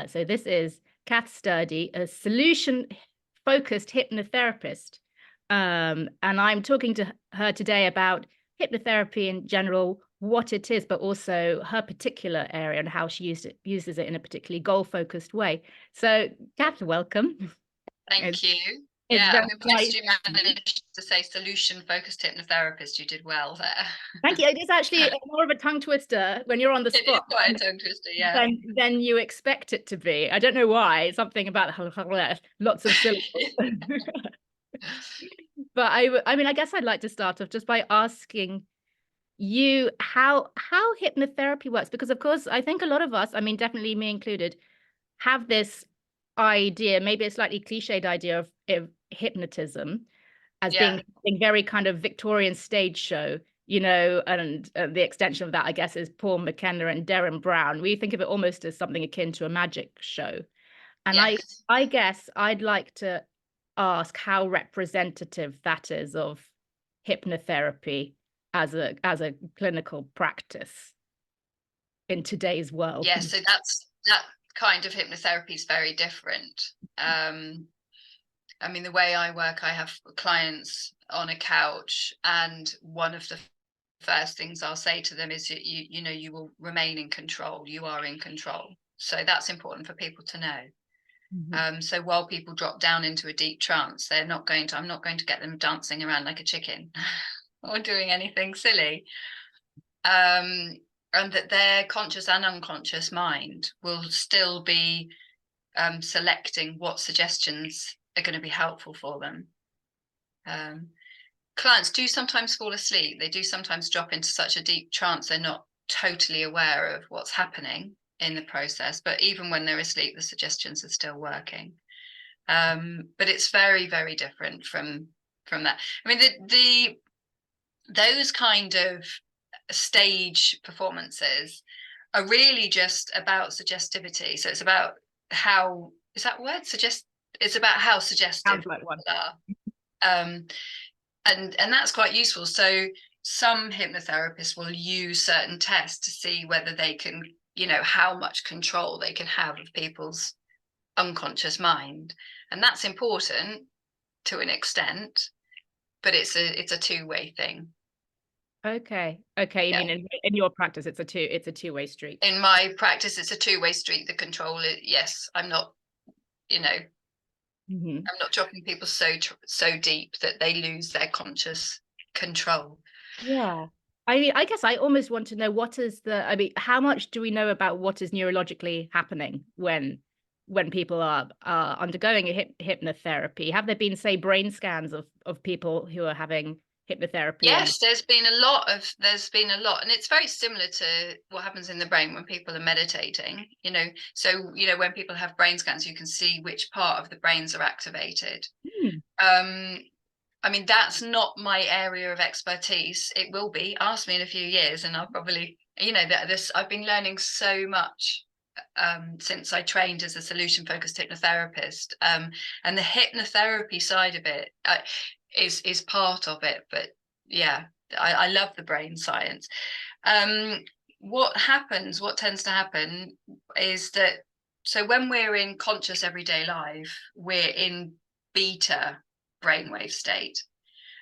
So this is Cath Sturdy, a solution-focused hypnotherapist. And I'm talking to her today about hypnotherapy in general, what it is, but also her particular area and how she uses it in a particularly goal-focused way. So, Cath, welcome. Thank you. It's Yeah, very I'm impressed nice. you managed to say solution-focused hypnotherapist. You did well there. Thank you. It is actually more of a tongue twister when you're on the It is spot quite a tongue twister, yeah. than you expect it to be. I don't know why. Something about lots of syllables. But I mean, I guess I'd like to start off just by asking you how hypnotherapy works, because of course I think a lot of us, I mean, definitely me included, have this idea, maybe a slightly cliched idea of hypnotism as being Yeah. something very kind of Victorian stage show, you know, and the extension of that, I guess, is Paul McKenna and Derren Brown. We think of it almost as something akin to a magic show. And Yes. I guess I'd like to ask how representative that is of hypnotherapy as a clinical practice in today's world. Yeah, so that kind of hypnotherapy is very different. I mean, the way I work, I have clients on a couch, and one of the first things I'll say to them is that you know, you will remain in control. You are in control. So that's important for people to know. So while people drop down into a deep trance, I'm not going to get them dancing around like a chicken or doing anything silly. And that their conscious and unconscious mind will still be selecting what suggestions are going to be helpful for them. Clients do sometimes fall asleep. They do sometimes drop into such a deep trance they're not totally aware of what's happening in the process. But even when they're asleep, the suggestions are still working. But it's very, very different from that. I mean, those kind of stage performances are really just about suggestivity. So it's about how, is that word? It's about how suggestive Sounds like one. people are. And that's quite useful. So some hypnotherapists will use certain tests to see whether they can, you know, how much control they can have of people's unconscious mind. And that's important to an extent, but it's a two-way thing. Okay. You Yeah. mean in your practice, it's a two-way street. In my practice, it's a two-way street. The control, yes, I'm not, you know, I'm not dropping people so deep that they lose their conscious control. Yeah. I mean, I guess I almost want to know I mean, how much do we know about what is neurologically happening when people are undergoing a hypnotherapy? Have there been, say, brain scans of people who are having hypnotherapy? Yes, there's been a lot, and it's very similar to what happens in the brain when people are meditating, you know. So, you know, when people have brain scans, you can see which part of the brains are activated. I mean, that's not my area of expertise. It will be. Ask me in a few years, and I'll probably, you know, I've been learning so much since I trained as a solution-focused hypnotherapist, and the hypnotherapy side of it is part of it. But yeah, I love the brain science. What tends to happen is that, so when we're in conscious everyday life, we're in beta brainwave state.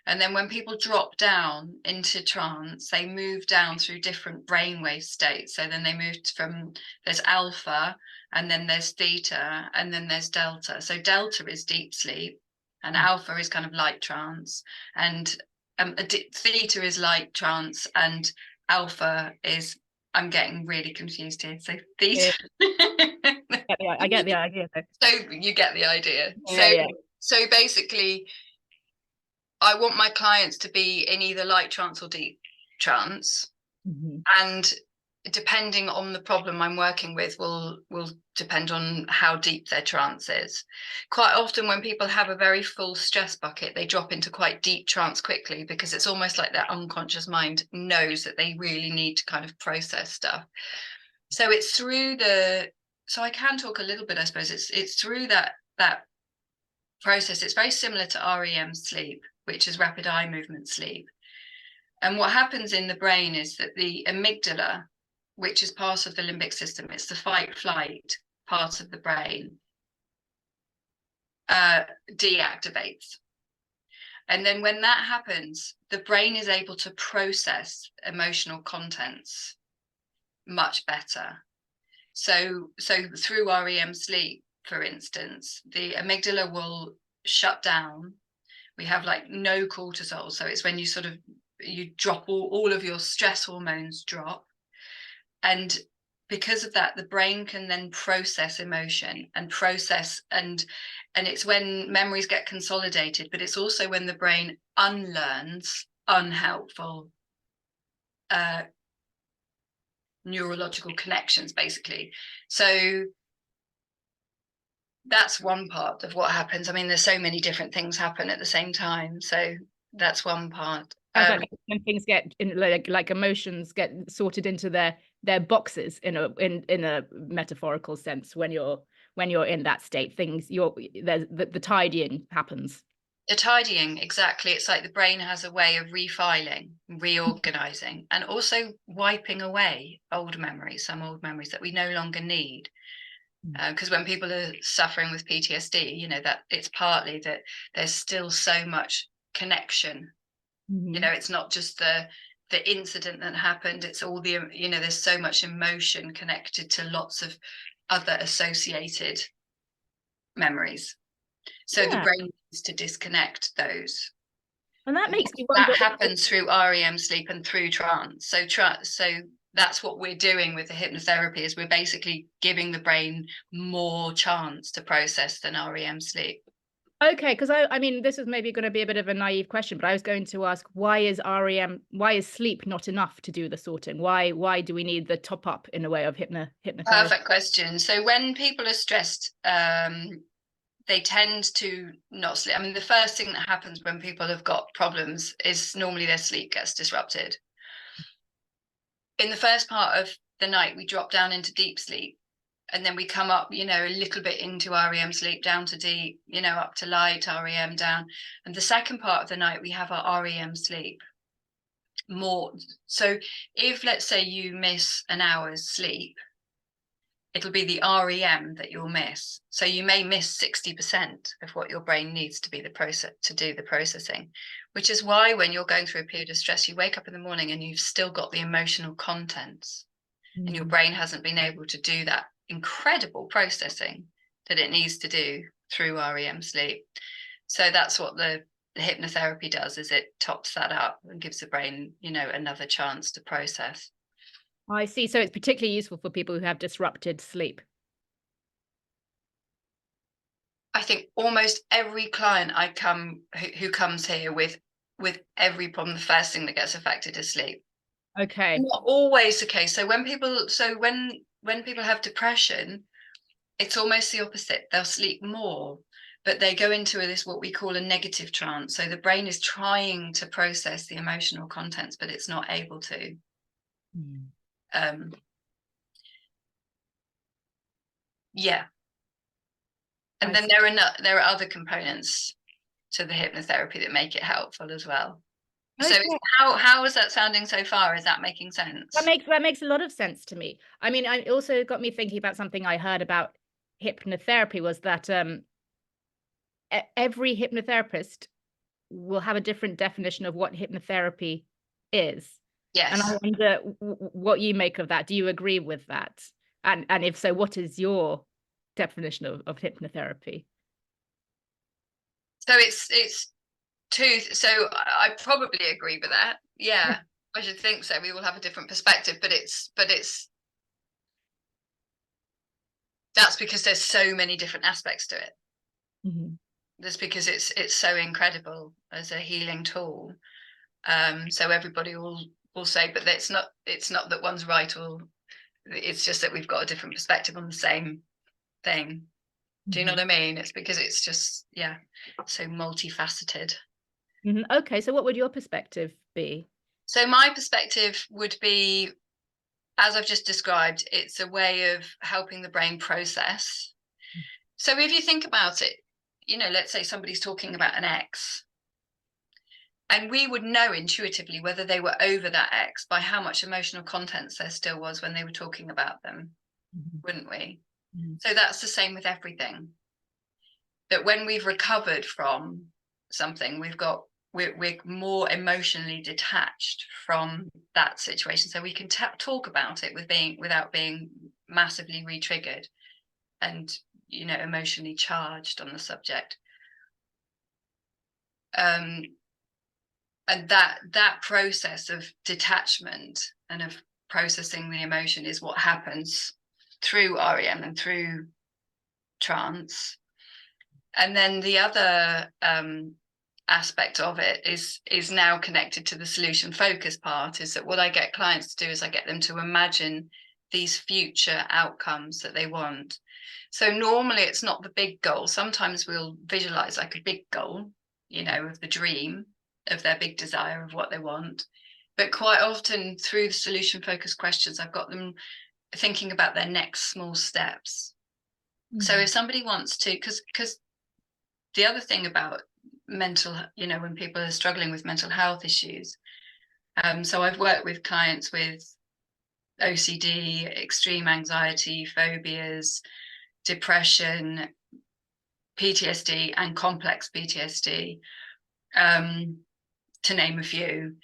And then when people drop down into trance, they move down through different brainwave states. So then they move from, there's alpha, and then there's theta, and then there's delta. So delta is deep sleep, and alpha is kind of light trance, and theta is light trance, and alpha is, I'm getting really confused here. So theta. I get the idea. So you get the idea. Yeah. So basically, I want my clients to be in either light trance or deep trance. And depending on the problem I'm working with will depend on how deep their trance is. Quite often when people have a very full stress bucket, they drop into quite deep trance quickly, because it's almost like their unconscious mind knows that they really need to kind of process stuff. So it's through so I can talk a little bit, I suppose. It's through that process. It's very similar to REM sleep, which is rapid eye movement sleep. And what happens in the brain is that the amygdala, which is part of the limbic system, it's the fight flight part of the brain deactivates. And then when that happens, the brain is able to process emotional contents much better. So through REM sleep, for instance, the amygdala will shut down. We have like no cortisol. So it's when you drop all of your stress hormones drop. And because of that, the brain can then process emotion and it's when memories get consolidated, but it's also when the brain unlearns unhelpful neurological connections, basically. So that's one part of what happens. I mean, there's so many different things happen at the same time. So that's one part. Like when things get like emotions get sorted into their boxes in a metaphorical sense, when you're in that state, the tidying happens. The tidying, exactly. It's like the brain has a way of refiling, reorganizing, and also wiping away some old memories that we no longer need. Because when people are suffering with PTSD, that it's partly that there's still so much connection. It's not just the incident that happened, it's all the, there's so much emotion connected to lots of other associated memories. So the brain needs to disconnect those. And that makes me wonder. That happens through REM sleep and through trance. So that's what we're doing with the hypnotherapy, is we're basically giving the brain more chance to process than REM sleep. Okay, because I mean, this is maybe going to be a bit of a naive question, but I was going to ask, why is sleep not enough to do the sorting? Why do we need the top up in a way of hypnotherapy? Perfect question. So when people are stressed, they tend to not sleep. I mean, the first thing that happens when people have got problems is normally their sleep gets disrupted. In the first part of the night, we drop down into deep sleep, and then we come up, a little bit into REM sleep, down to deep, up to light, REM down. And the second part of the night, we have our REM sleep more. So if, let's say, you miss an hour's sleep, it'll be the REM that you'll miss. So you may miss 60% of what your brain needs to be to do the processing, which is why when you're going through a period of stress, you wake up in the morning and you've still got the emotional contents, and your brain hasn't been able to do that incredible processing that it needs to do through REM sleep. So that's what the hypnotherapy does, is it tops that up and gives the brain, another chance to process. I see. So it's particularly useful for people who have disrupted sleep. I think almost every client who comes here with every problem, the first thing that gets affected is sleep. Okay. Not always the case. So when people have depression, it's almost the opposite. They'll sleep more, but they go into this, what we call a negative trance. So the brain is trying to process the emotional contents, but it's not able to. Yeah. And then there are other components to the hypnotherapy that make it helpful as well. Okay. So how is that sounding so far? Is that making sense? That makes a lot of sense to me. I mean, it also got me thinking about something I heard about hypnotherapy, was that every hypnotherapist will have a different definition of what hypnotherapy is. Yes. And I wonder what you make of that. Do you agree with that? And if so, what is your definition of hypnotherapy? So it's two. So I probably agree with that. Yeah, I should think so. We all have a different perspective, but that's because there's so many different aspects to it. That's because it's so incredible as a healing tool. So everybody will say, but it's not that one's right, or it's just that we've got a different perspective on the same thing. Do you know what I mean? It's because it's just, so multifaceted. Okay, so what would your perspective be? So my perspective would be, as I've just described, it's a way of helping the brain process. So if you think about it, let's say somebody's talking about an ex, and we would know intuitively whether they were over that ex by how much emotional contents there still was when they were talking about them, wouldn't we? So that's the same with everything. That when we've recovered from something, we're more emotionally detached from that situation, so we can talk about it without being massively re-triggered and emotionally charged on the subject. And that process of detachment and of processing the emotion is what happens through REM and through trance. And then the other aspect of it is now connected to the solution focus part, is that what I get clients to do is I get them to imagine these future outcomes that they want. So normally it's not the big goal. Sometimes we'll visualize like a big goal, of the dream, of their big desire of what they want. But quite often through the solution focused questions, I've got them thinking about their next small steps. So if somebody wants to, because the other thing about mental, when people are struggling with mental health issues, so I've worked with clients with OCD, extreme anxiety, phobias, depression, PTSD, and complex PTSD, to name a few.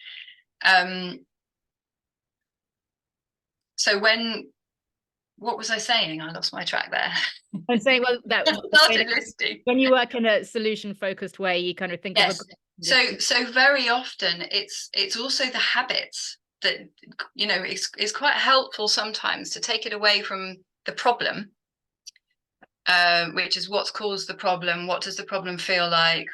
So what was I saying? I lost my track there. I'm saying, well, that when you work in a solution focused way, you kind of think of so very often it's also the habits that is quite helpful sometimes to take it away from the problem, which is what's caused the problem, what does the problem feel like,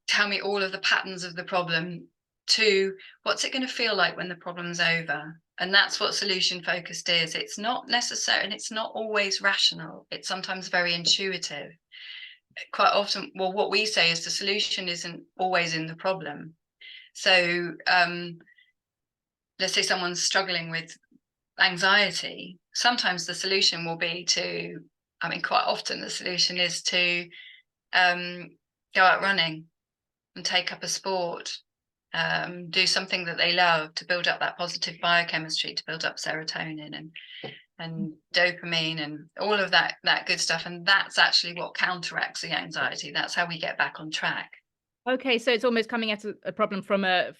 tell me all of the patterns of the problem, to what's it going to feel like when the problem's over. And that's what solution focused is. It's not necessary, and it's not always rational. It's sometimes very intuitive. Quite often, well, what we say is the solution isn't always in the problem. So let's say someone's struggling with anxiety. Sometimes the solution will be quite often the solution is to go out running and take up a sport, do something that they love to build up that positive biochemistry, to build up serotonin and dopamine and all of that good stuff. And that's actually what counteracts the anxiety. That's how we get back on track. Okay, so it's almost coming at a problem from a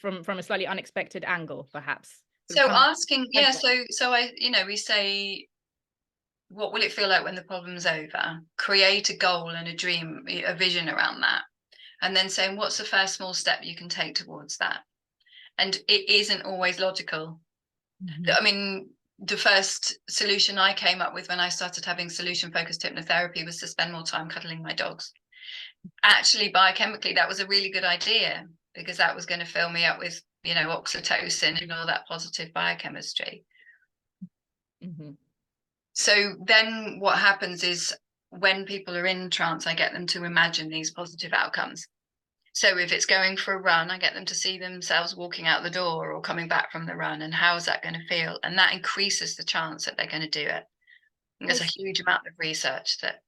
slightly unexpected angle, perhaps. So asking, yeah, so I, we say, what will it feel like when the problem's over? Create a goal and a dream, a vision around that. And then saying, what's the first small step you can take towards that? And it isn't always logical. I mean, the first solution I came up with when I started having solution focused hypnotherapy was to spend more time cuddling my dogs. Actually, biochemically, that was a really good idea, because that was going to fill me up with, oxytocin and all that positive biochemistry. So then what happens is, when people are in trance, I get them to imagine these positive outcomes. So if it's going for a run, I get them to see themselves walking out the door or coming back from the run, and how is that going to feel? And that increases the chance that they're going to do it. And there's a huge amount of research that.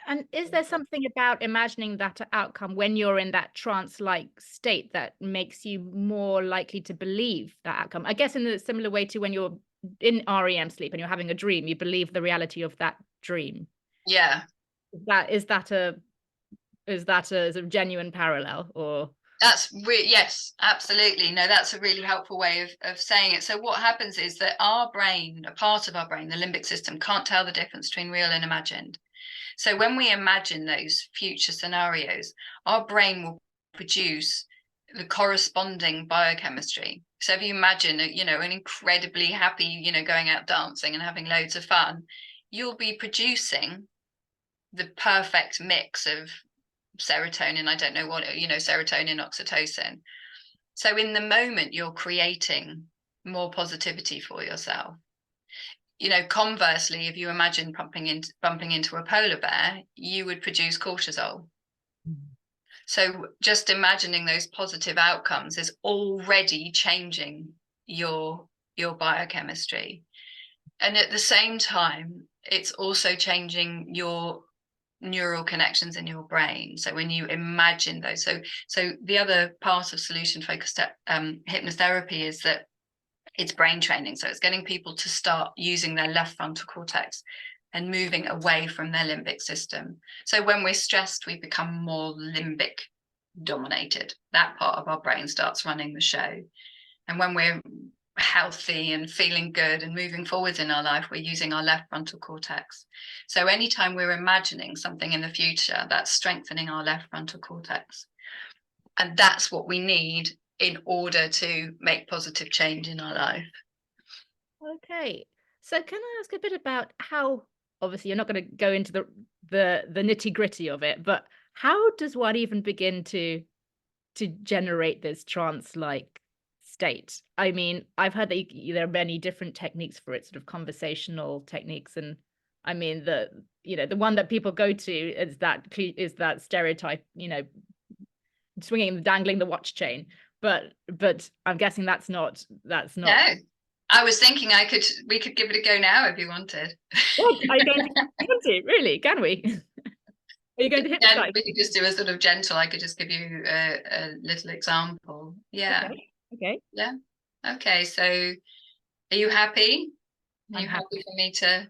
And is there something about imagining that outcome when you're in that trance-like state that makes you more likely to believe that outcome? I guess in a similar way to when you're in REM sleep and you're having a dream, you believe the reality of that dream. Yeah. Is that a sort of genuine parallel, or? Yes, absolutely. No, that's a really helpful way of saying it. So what happens is that our brain, a part of our brain, the limbic system, can't tell the difference between real and imagined. So when we imagine those future scenarios, our brain will produce the corresponding biochemistry. So if you imagine, an incredibly happy, going out dancing and having loads of fun, you'll be producing the perfect mix of serotonin, I don't know what, serotonin, oxytocin. So in the moment, you're creating more positivity for yourself. Conversely, if you imagine bumping into a polar bear, you would produce cortisol. So just imagining those positive outcomes is already changing your biochemistry. And at the same time, it's also changing your neural connections in your brain. So when you imagine those, so the other part of solution focused hypnotherapy is that It's brain training. So it's getting people to start using their left frontal cortex and moving away from their limbic system. So when we're stressed, we become more limbic dominated. That part of our brain starts running the show. And when we're healthy and feeling good and moving forwards in our life, we're using our left frontal cortex. So anytime we're imagining something in the future, that's strengthening our left frontal cortex. And that's what we need in order to make positive change in our life. Okay. So can I ask a bit about how, obviously you're not going to go into the nitty-gritty of it, but how does one even begin to generate this trance-like state? I mean, I've heard that there are many different techniques for it, sort of conversational techniques, and I mean the one that people go to is that stereotype, swinging, dangling the watch chain. But I'm guessing that's not. No, I was thinking we could give it a go now if you wanted. What are you going to really? Can we? Are you going to hypnotize? We could just do a sort of gentle. I could just give you a little example. Yeah. Okay. Yeah. Okay. So, are you happy? Are you happy for me to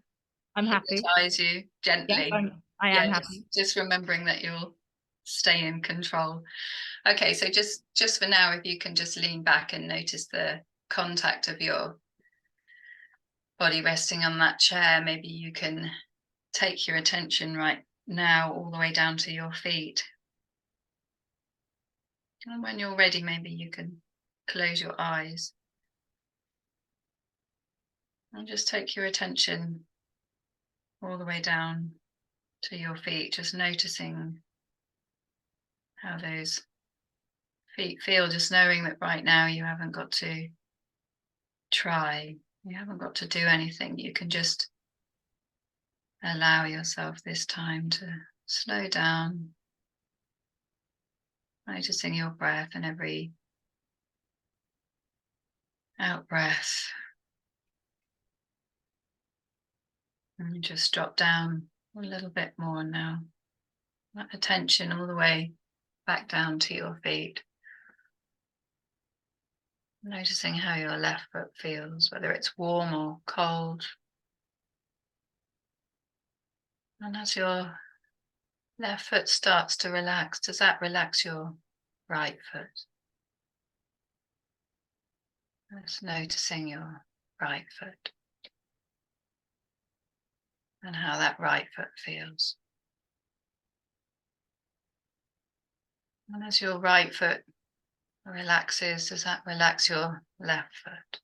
I'm happy. hypnotize you gently? Yeah, I am happy. Just remembering that you'll stay in control. Okay. So just for now, if you can just lean back and notice the contact of your body resting on that chair, maybe you can take your attention right now all the way down to your feet. And when you're ready, maybe you can close your eyes and just take your attention all the way down to your feet, just noticing how those feet feel, just knowing that right now you haven't got to try, you haven't got to do anything. You can just allow yourself this time to slow down, noticing your breath and every out breath. And just drop down a little bit more now. That attention all the way back down to your feet. Noticing how your left foot feels, whether it's warm or cold. And as your left foot starts to relax, does that relax your right foot? Just noticing your right foot and how that right foot feels. And as your right foot relaxes, does that relax your left foot?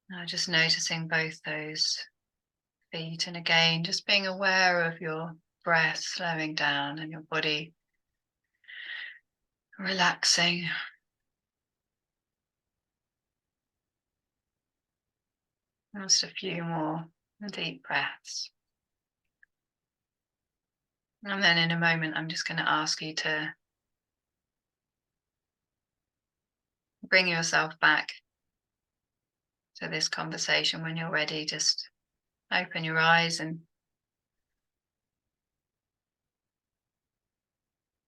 Now just noticing both those feet, and again just being aware of your breath slowing down and your body relaxing. Just a few more deep breaths. And then in a moment, I'm just going to ask you to bring yourself back to this conversation. When you're ready, just open your eyes. And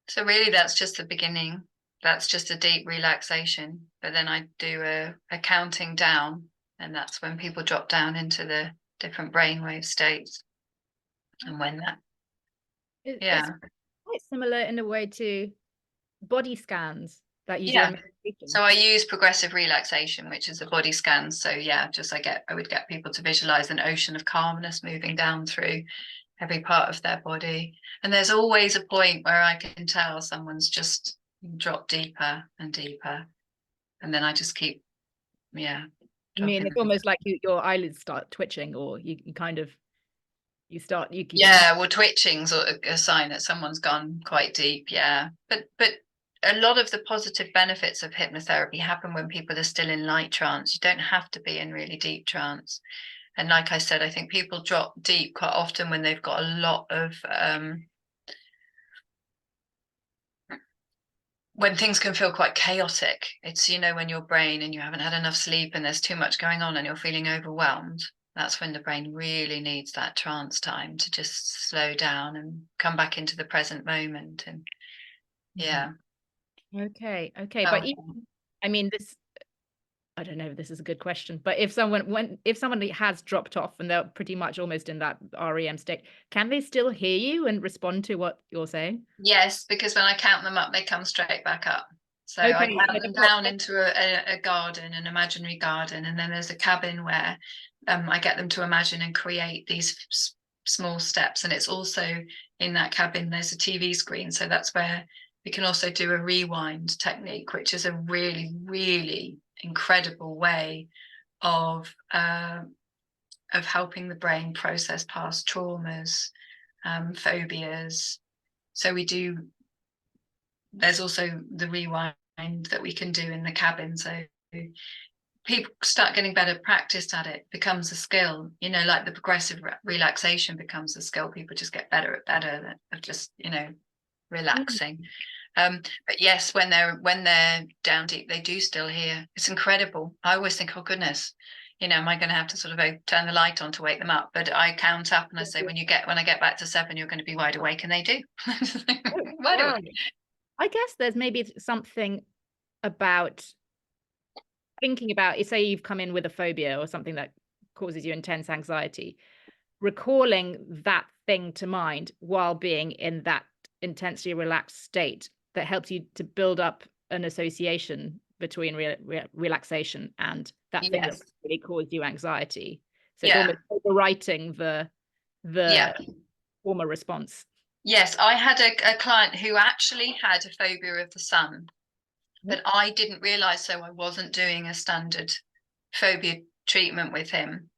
so really that's just the beginning. That's just a deep relaxation. But then I do a counting down, and that's when people drop down into the different brainwave states. And when that, It's quite similar in a way to body scans that you do in meditation. So I use progressive relaxation, which is a body scan. So I would get people to visualize an ocean of calmness moving down through every part of their body. And there's always a point where I can tell someone's just dropped deeper and deeper. And then I just keep, I mean, it's almost like your eyelids start twitching, or you well, twitching's a sign that someone's gone quite deep. But a lot of the positive benefits of hypnotherapy happen when people are still in light trance. You don't have to be in really deep trance. And like I said, I think people drop deep quite often when they've got a lot of when things can feel quite chaotic. It's when your brain, and you haven't had enough sleep and there's too much going on and you're feeling overwhelmed. That's when the brain really needs that trance time to just slow down and come back into the present moment. And Okay. But I mean, I don't know if this is a good question, but if someone has dropped off and they're pretty much almost in that REM state, can they still hear you and respond to what you're saying? Yes, because when I count them up, they come straight back up. So I Okay. count them down into a garden, an imaginary garden, and then there's a cabin where I get them to imagine and create these small steps. And it's also in that cabin, there's a TV screen. So that's where we can also do a rewind technique, which is a really, really incredible way of helping the brain process past traumas, phobias. So there's also the rewind that we can do in the cabin. So people start getting better practiced at it, becomes a skill, like the progressive relaxation becomes a skill. People just get better at just, relaxing. But yes, when they're down deep, they do still hear. It's incredible. I always think, oh goodness, am I going to have to sort of turn the light on to wake them up? But I count up and I say, when I get back to 7, you're going to be wide awake, and they do. Wide awake. I guess there's maybe something about thinking about, say you've come in with a phobia or something that causes you intense anxiety, recalling that thing to mind while being in that intensely relaxed state that helps you to build up an association between relaxation and that thing that really caused you anxiety. So it's almost overwriting the former response. Yes, I had a client who actually had a phobia of the sun, but I didn't realize, so I wasn't doing a standard phobia treatment with him.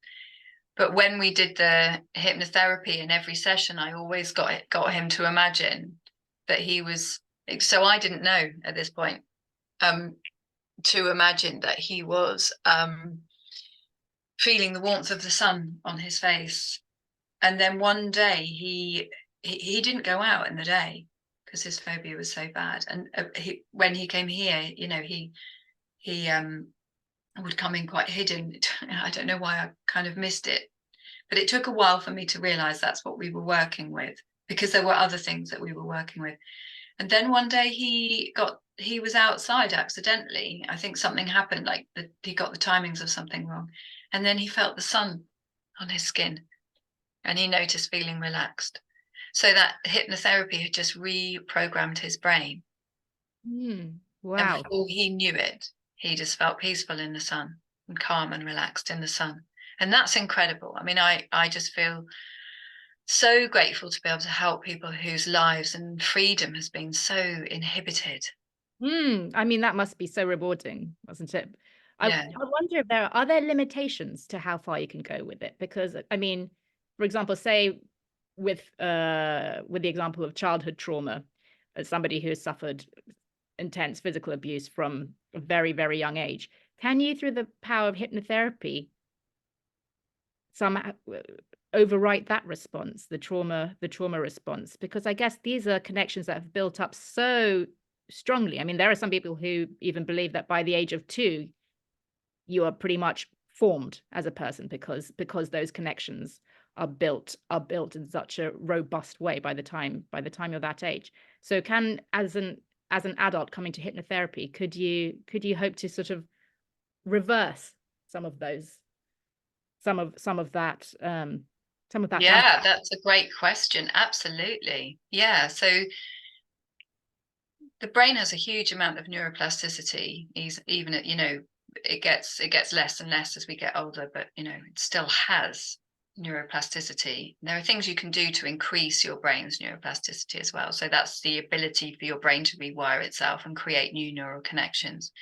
But when we did the hypnotherapy in every session, I always got him to imagine that he was, so I didn't know at this point, to imagine that he was feeling the warmth of the sun on his face. And then one day he didn't go out in the day because his phobia was so bad. And when he came here, he would come in quite hidden. I don't know why I kind of missed it, but it took a while for me to realize that's what we were working with, because there were other things that we were working with. And then one day he was outside accidentally. I think something happened, like he got the timings of something wrong. And then he felt the sun on his skin and he noticed feeling relaxed. So that hypnotherapy had just reprogrammed his brain. Wow. And before he knew it, he just felt peaceful in the sun and calm and relaxed in the sun. And that's incredible. I mean, I just feel so grateful to be able to help people whose lives and freedom has been so inhibited. I mean, that must be so rewarding, wasn't it? I wonder if are there limitations to how far you can go with it? Because, I mean, for example, say with the example of childhood trauma, as somebody who has suffered intense physical abuse from a very, very young age, can you, through the power of hypnotherapy, somehow overwrite that response, the trauma response? Because I guess these are connections that have built up so strongly. I mean, there are some people who even believe that by the age of 2, you are pretty much formed as a person because those connections are built in such a robust way by the time you're that age. So as an adult coming to hypnotherapy, could you hope to sort of reverse some of that Yeah, that's a great question. Absolutely. Yeah. So the brain has a huge amount of neuroplasticity, even at, it gets less and less as we get older, but it still has neuroplasticity. There are things you can do to increase your brain's neuroplasticity as well. So that's the ability for your brain to rewire itself and create new neural connections.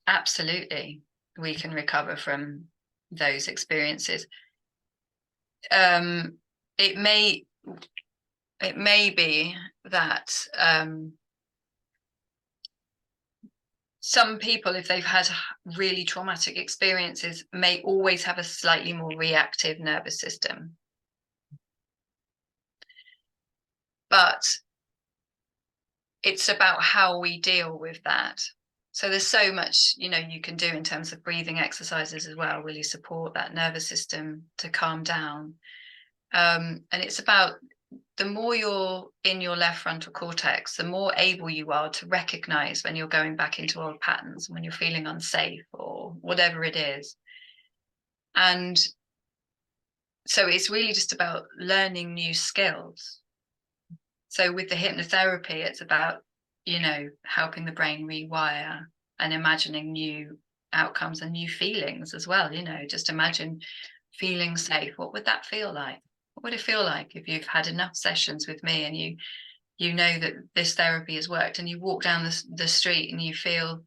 Absolutely, we can recover from those experiences. It may be that some people, if they've had really traumatic experiences, may always have a slightly more reactive nervous system. But it's about how we deal with that. So there's so much, you can do in terms of breathing exercises as well, really support that nervous system to calm down. And it's about the more you're in your left frontal cortex, the more able you are to recognize when you're going back into old patterns, when you're feeling unsafe or whatever it is. And so it's really just about learning new skills. So with the hypnotherapy, it's about, helping the brain rewire and imagining new outcomes and new feelings as well. Just imagine feeling safe. What would that feel like? What would it feel like if you've had enough sessions with me and you know that this therapy has worked, and you walk down the street and you feel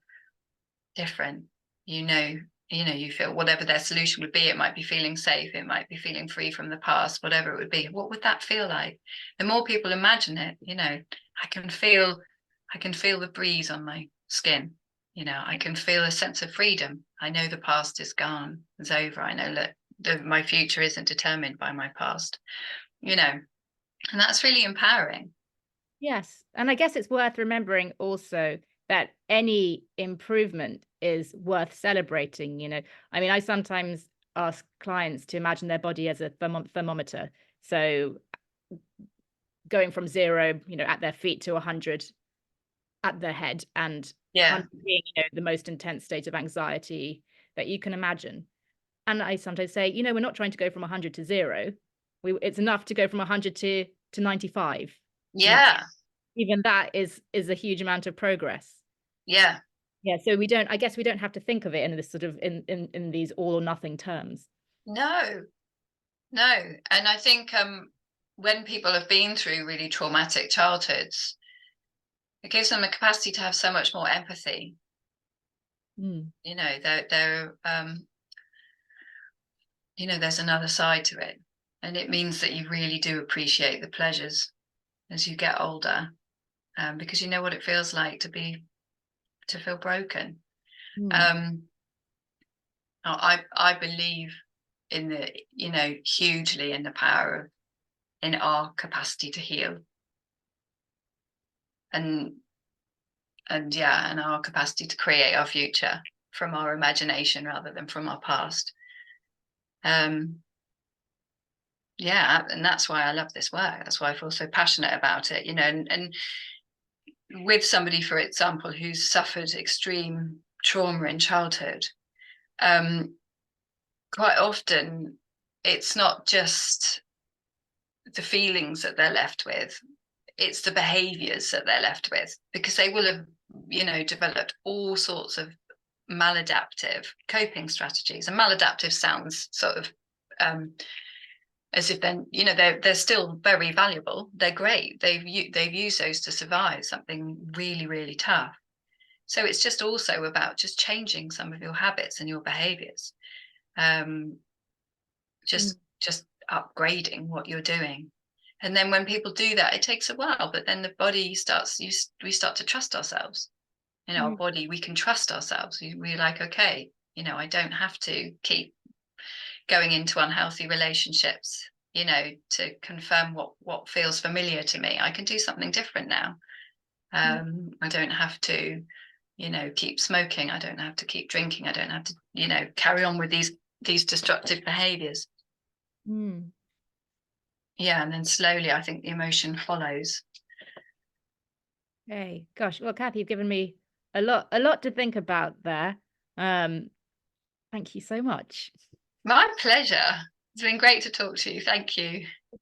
different? You feel whatever their solution would be. It might be feeling safe, it might be feeling free from the past, whatever it would be. What would that feel like? The more people imagine it, I can feel the breeze on my skin. I can feel a sense of freedom. I know the past is gone, it's over. I know that my future isn't determined by my past, and that's really empowering. Yes. And I guess it's worth remembering also that any improvement is worth celebrating. I mean, I sometimes ask clients to imagine their body as a thermometer. So going from 0, at their feet, to 100 at their head, and Yeah. 100 being, the most intense state of anxiety that you can imagine. And I sometimes say, we're not trying to go from 100 to 0. It's enough to go from 100 to 95. Yeah. Even that is a huge amount of progress. Yeah. Yeah, so I guess we don't have to think of it in this sort of in these all or nothing terms. No. And I think when people have been through really traumatic childhoods, it gives them a capacity to have so much more empathy. Mm. There's another side to it, and it means that you really do appreciate the pleasures as you get older, because you know what it feels like to feel broken. Mm. I believe in hugely in the power in our capacity to heal, and our capacity to create our future from our imagination rather than from our past. And that's why I love this work. That's why I feel so passionate about it, and with somebody, for example, who's suffered extreme trauma in childhood, quite often it's not just the feelings that they're left with, it's the behaviors that they're left with, because they will have, developed all sorts of maladaptive coping strategies. And maladaptive sounds sort of as if then, they're still very valuable. They're great. They've used those to survive something really, really tough. So it's just also about just changing some of your habits and your behaviors. Just upgrading what you're doing. And then when people do that, it takes a while, but then the body we start to trust ourselves. Our body, we can trust ourselves. We're like, okay, I don't have to keep going into unhealthy relationships, to confirm what feels familiar to me. I can do something different now. I don't have to, keep smoking. I don't have to keep drinking. I don't have to, carry on with these destructive behaviors. Yeah, and then slowly I think the emotion follows. Hey, gosh. Well, Cath, you've given me a lot to think about there. Thank you so much. My pleasure. It's been great to talk to you. Thank you.